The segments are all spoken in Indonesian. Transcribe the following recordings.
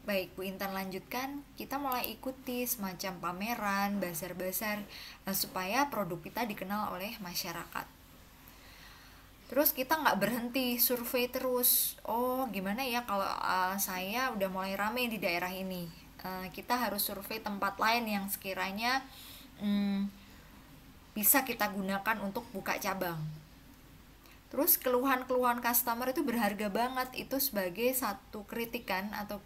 Baik, Bu Intan lanjutkan. Kita mulai ikuti semacam pameran, bazar-bazar, supaya produk kita dikenal oleh masyarakat. Terus kita nggak berhenti survei terus. Oh, gimana ya kalau saya udah mulai rame di daerah ini? Kita harus survei tempat lain yang sekiranya bisa kita gunakan untuk buka cabang. Terus keluhan-keluhan customer itu berharga banget. Itu sebagai satu kritikan atau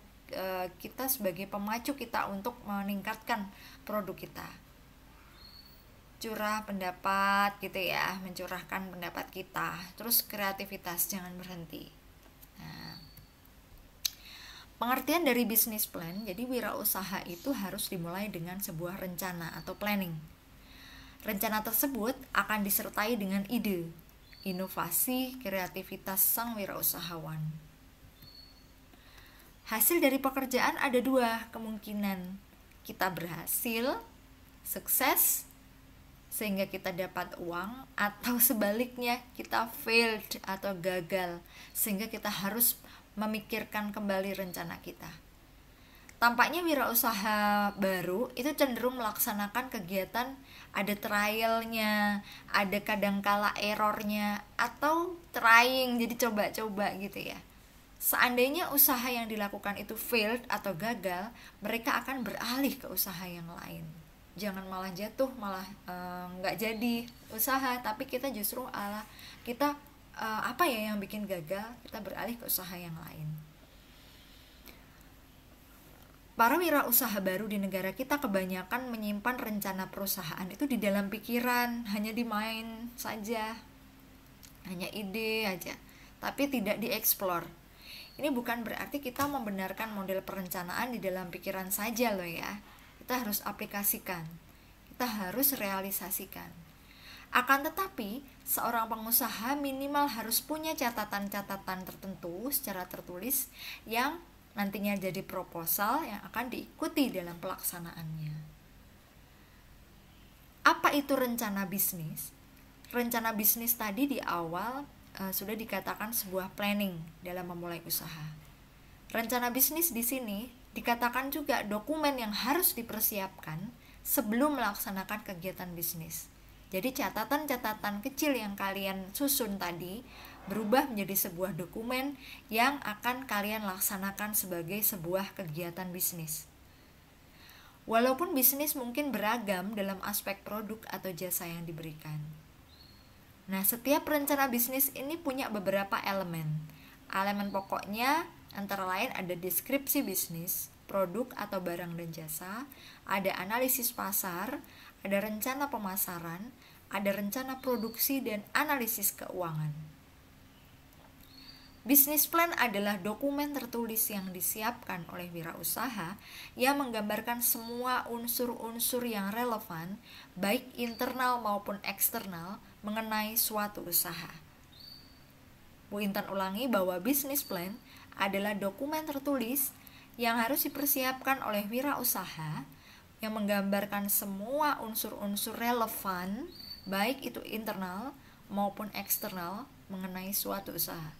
kita sebagai pemacu kita untuk meningkatkan produk kita. Curah pendapat gitu ya, mencurahkan pendapat kita. Terus kreativitas, jangan berhenti. Nah, pengertian dari bisnis plan, jadi wirausaha itu harus dimulai dengan sebuah rencana atau planning. Rencana tersebut akan disertai dengan ide, inovasi, kreativitas sang wirausahawan. Hasil dari pekerjaan ada dua kemungkinan. Kita berhasil, sukses, sehingga kita dapat uang, atau sebaliknya kita failed atau gagal, sehingga kita harus memikirkan kembali rencana kita. Tampaknya wirausaha baru itu cenderung melaksanakan kegiatan ada trialnya, ada kadangkala errornya, atau trying, jadi coba-coba gitu ya. Seandainya usaha yang dilakukan itu failed atau gagal, mereka akan beralih ke usaha yang lain. Jangan malah jatuh, malah nggak jadi usaha, tapi kita justru kita apa ya yang bikin gagal, kita beralih ke usaha yang lain. Para wirausaha baru di negara kita kebanyakan menyimpan rencana perusahaan itu di dalam pikiran, hanya dimain saja, hanya ide aja, tapi tidak dieksplor. Ini bukan berarti kita membenarkan model perencanaan di dalam pikiran saja loh ya. Kita harus aplikasikan, kita harus realisasikan. Akan tetapi, seorang pengusaha minimal harus punya catatan-catatan tertentu secara tertulis yang nantinya jadi proposal yang akan diikuti dalam pelaksanaannya. Apa itu rencana bisnis? Rencana bisnis tadi di awal sudah dikatakan sebuah planning dalam memulai usaha. Rencana bisnis di sini dikatakan juga dokumen yang harus dipersiapkan sebelum melaksanakan kegiatan bisnis. Jadi catatan-catatan kecil yang kalian susun tadi berubah menjadi sebuah dokumen yang akan kalian laksanakan sebagai sebuah kegiatan bisnis. Walaupun bisnis mungkin beragam dalam aspek produk atau jasa yang diberikan. Nah, setiap rencana bisnis ini punya beberapa elemen. Elemen pokoknya antara lain ada deskripsi bisnis, produk atau barang dan jasa, ada analisis pasar, ada rencana pemasaran, ada rencana produksi, dan analisis keuangan. Business plan adalah dokumen tertulis yang disiapkan oleh wirausaha yang menggambarkan semua unsur-unsur yang relevan, baik internal maupun eksternal, mengenai suatu usaha. Bu Intan ulangi bahwa business plan adalah dokumen tertulis yang harus dipersiapkan oleh wirausaha yang menggambarkan semua unsur-unsur relevan, baik itu internal maupun eksternal, mengenai suatu usaha.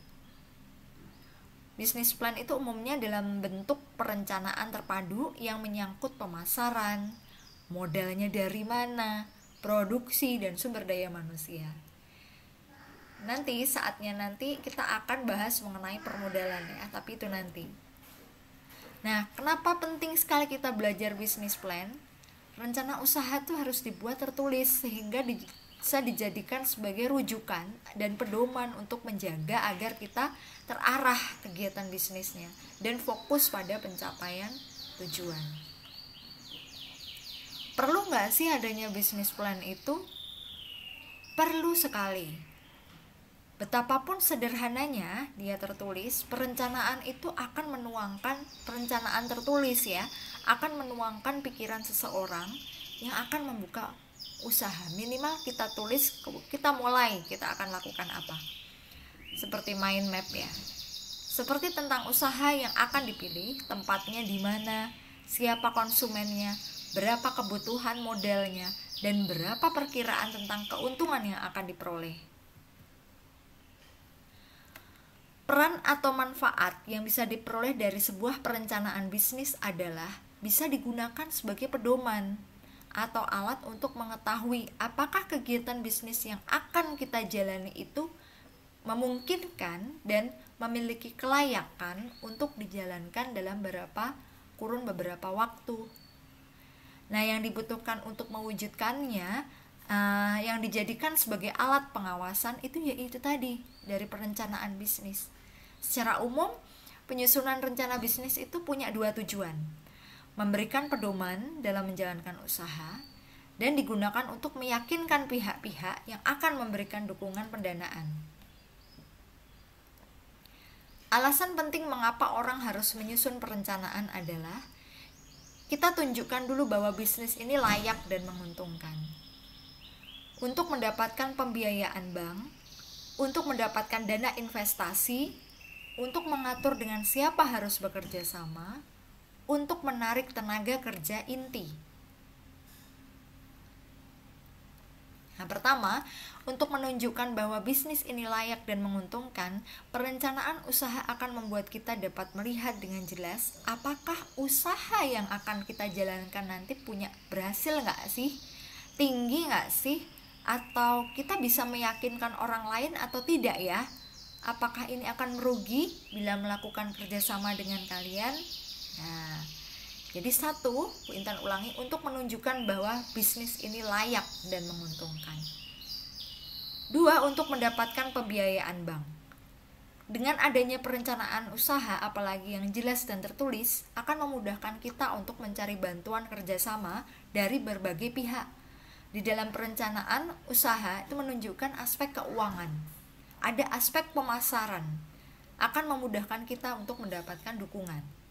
Business plan itu umumnya dalam bentuk perencanaan terpadu yang menyangkut pemasaran, modalnya dari mana, produksi, dan sumber daya manusia. Nanti saatnya kita akan bahas mengenai permodalan ya, tapi itu nanti. Nah, kenapa penting sekali kita belajar business plan? Rencana usaha itu harus dibuat tertulis sehingga bisa dijadikan sebagai rujukan dan pedoman untuk menjaga agar kita terarah kegiatan bisnisnya dan fokus pada pencapaian tujuan. Perlu nggak sih adanya business plan itu? Perlu sekali. Betapapun sederhananya dia tertulis, perencanaan itu akan menuangkan, perencanaan tertulis ya, akan menuangkan pikiran seseorang yang akan membuka usaha. Minimal kita tulis, kita mulai, kita akan lakukan apa. Seperti mind map ya. Seperti tentang usaha yang akan dipilih, tempatnya di mana, siapa konsumennya, berapa kebutuhan modalnya, dan berapa perkiraan tentang keuntungan yang akan diperoleh. Peran atau manfaat yang bisa diperoleh dari sebuah perencanaan bisnis adalah bisa digunakan sebagai pedoman atau alat untuk mengetahui apakah kegiatan bisnis yang akan kita jalani itu memungkinkan dan memiliki kelayakan untuk dijalankan dalam beberapa waktu. Nah, yang dibutuhkan untuk mewujudkannya, yang dijadikan sebagai alat pengawasan itu yaitu tadi dari perencanaan bisnis. Secara umum, penyusunan rencana bisnis itu punya dua tujuan: memberikan pedoman dalam menjalankan usaha dan digunakan untuk meyakinkan pihak-pihak yang akan memberikan dukungan pendanaan. Alasan penting mengapa orang harus menyusun perencanaan adalah kita tunjukkan dulu bahwa bisnis ini layak dan menguntungkan. Untuk mendapatkan pembiayaan bank, untuk mendapatkan dana investasi, untuk mengatur dengan siapa harus bekerja sama, untuk menarik tenaga kerja inti. Nah, pertama, untuk menunjukkan bahwa bisnis ini layak dan menguntungkan, perencanaan usaha akan membuat kita dapat melihat dengan jelas apakah usaha yang akan kita jalankan nanti berhasil nggak sih, tinggi nggak sih, atau kita bisa meyakinkan orang lain atau tidak ya, apakah ini akan merugi bila melakukan kerjasama dengan kalian. Nah, jadi satu, Bu Intan ulangi, untuk menunjukkan bahwa bisnis ini layak dan menguntungkan. Dua, untuk mendapatkan pembiayaan bank. Dengan adanya perencanaan usaha, apalagi yang jelas dan tertulis, akan memudahkan kita untuk mencari bantuan kerjasama dari berbagai pihak. Di dalam perencanaan usaha itu menunjukkan aspek keuangan. Ada aspek pemasaran, akan memudahkan kita untuk mendapatkan dukungan.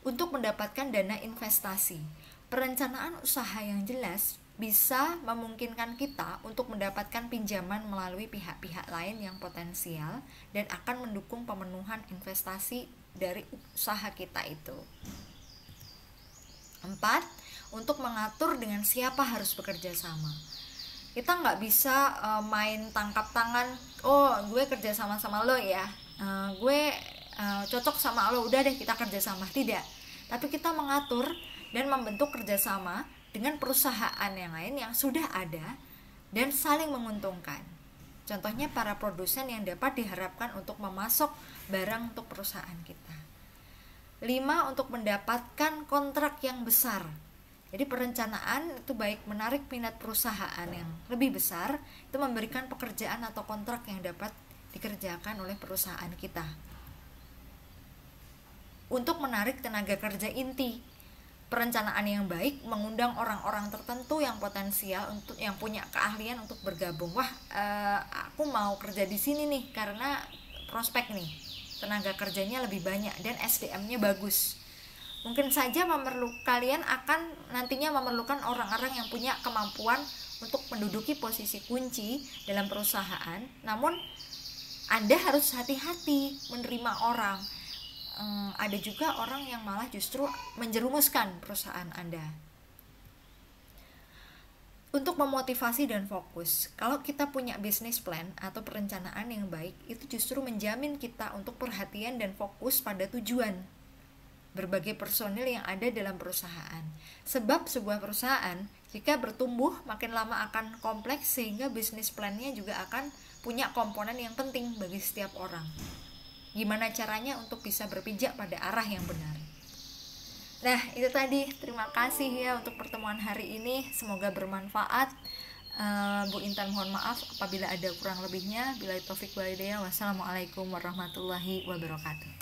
Untuk mendapatkan dana investasi, perencanaan usaha yang jelas bisa memungkinkan kita untuk mendapatkan pinjaman melalui pihak-pihak lain yang potensial dan akan mendukung pemenuhan investasi dari usaha kita itu. 4. Untuk mengatur dengan siapa harus bekerja sama. Kita nggak bisa main tangkap tangan, oh gue kerja sama lo ya, gue cocok sama lo, udah deh kita kerjasama. Tidak, tapi kita mengatur dan membentuk kerjasama dengan perusahaan yang lain yang sudah ada dan saling menguntungkan. Contohnya para produsen yang dapat diharapkan untuk memasok barang untuk perusahaan kita. 5. Untuk mendapatkan kontrak yang besar. Jadi perencanaan itu baik menarik minat perusahaan yang lebih besar, itu memberikan pekerjaan atau kontrak yang dapat dikerjakan oleh perusahaan kita. Untuk menarik tenaga kerja inti, perencanaan yang baik mengundang orang-orang tertentu yang potensial untuk yang punya keahlian untuk bergabung. Wah, aku mau kerja di sini nih karena prospek nih, tenaga kerjanya lebih banyak dan SDM-nya bagus. Mungkin saja kalian akan nantinya memerlukan orang-orang yang punya kemampuan untuk menduduki posisi kunci dalam perusahaan. Namun Anda harus hati-hati menerima orang. Ada juga orang yang malah justru menjerumuskan perusahaan Anda. Untuk memotivasi dan fokus, kalau kita punya business plan atau perencanaan yang baik, itu justru menjamin kita untuk perhatian dan fokus pada tujuan berbagai personil yang ada dalam perusahaan. Sebab sebuah perusahaan jika bertumbuh makin lama akan kompleks, sehingga business plan-nya juga akan punya komponen yang penting bagi setiap orang. Gimana caranya untuk bisa berpijak pada arah yang benar. Nah, itu tadi. Terima kasih ya untuk pertemuan hari ini. Semoga bermanfaat. Bu Intan mohon maaf apabila ada kurang lebihnya. Billahi taufik wal hidayah. Wassalamualaikum warahmatullahi wabarakatuh.